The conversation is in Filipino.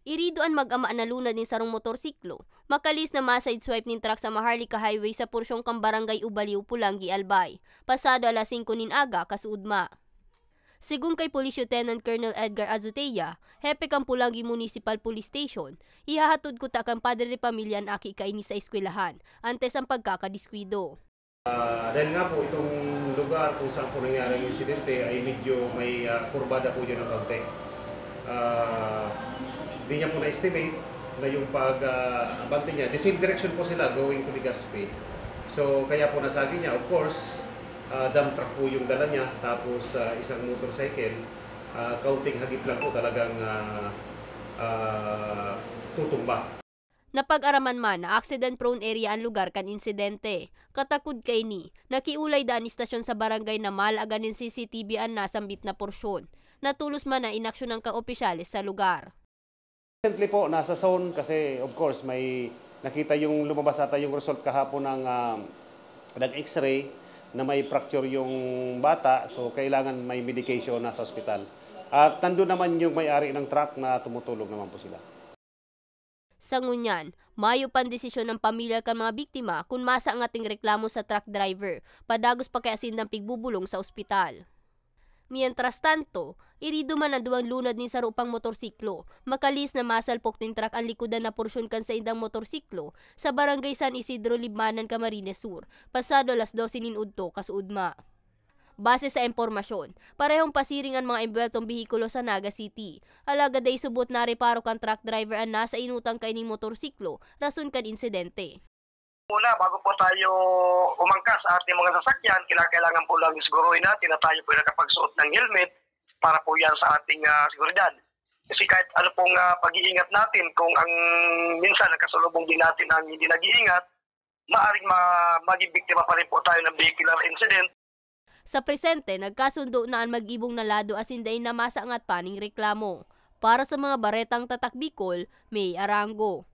Irido ang mag-ama na lunad ni sarong motorsiklo. Makalis na ma-sideswipe nin truck sa Maharlika Highway sa porsyong kang Barangay Ubaliw, Pulangi, Albay. Pasado alas 5 nin aga, kasuudma. Sigun kay Police Lieutenant Colonel Edgar Azutea, hepe kang Pulangi Municipal Police Station, ihahatod ko ta kang padre de pamilya ang aki kaini sa eskwelahan, antes ang pagkakadiskwido. Dahil nga po itong lugar kung saan po nangyari ang insidente ay medyo may kurbada po dyan ng kaunti. Hindi niya po na-estimate na yung pag-abante niya. The same direction po sila going to Legazpi. So kaya po nasagi niya, of course, dump truck po yung dala niya, tapos isang motorcycle, kaunting hagip lang po talagang tutumba. Napag-araman man na accident-prone area ang lugar kan insidente. Katakod kay ni, nakiulay daan istasyon sa barangay na malagan ng CCTV ang nasambit na porsyon. Natulos man na inaksyon ng kaopisyalis sa lugar. Recently po, nasa zone kasi of course may nakita yung lumabas ata yung result kahapon ng nag-x-ray na may fracture yung bata, so kailangan may medication na sa ospital. At nandun naman yung may-ari ng truck na tumutulog naman po sila. Sa ngunyan, mayo pan desisyon ng pamilya kan mga biktima kung masa ang ating reklamo sa truck driver, padagos pa kay asindang pigbubulong sa ospital. Mientras tanto, irido man ang duwang lunad ni sarupang motorsiklo, makalis na masalpok ning truck ang likudan na porsyon kan sa indang motorsiklo sa barangay San Isidro, Libmanan, Camarines Sur, pasado alas 12 nin udto kasuudma. Base sa impormasyon, parehong pasiring ang mga embweltong bihikulo sa Naga City. Alaga day subot na reparo kan truck driver ang nasa inutang kay ning motorsiklo, rason kan insidente. Muna, bago po tayo umangkas sa ating mga sasakyan, kailangan po lang siguruhin natin na tayo po ay nakapagsuot ng helmet para po yan sa ating seguridad. Kasi kahit ano pong pag-iingat natin, kung ang minsan nakasalubong din natin ang hindi nag-iingat, maaaring maging biktima pa rin po tayo ng vehicular incident. Sa presente, nagkasundo na ang mag-ibong na lado asinday na masaangat paning reklamo. Para sa mga baretang tatak Bicol, May Arango.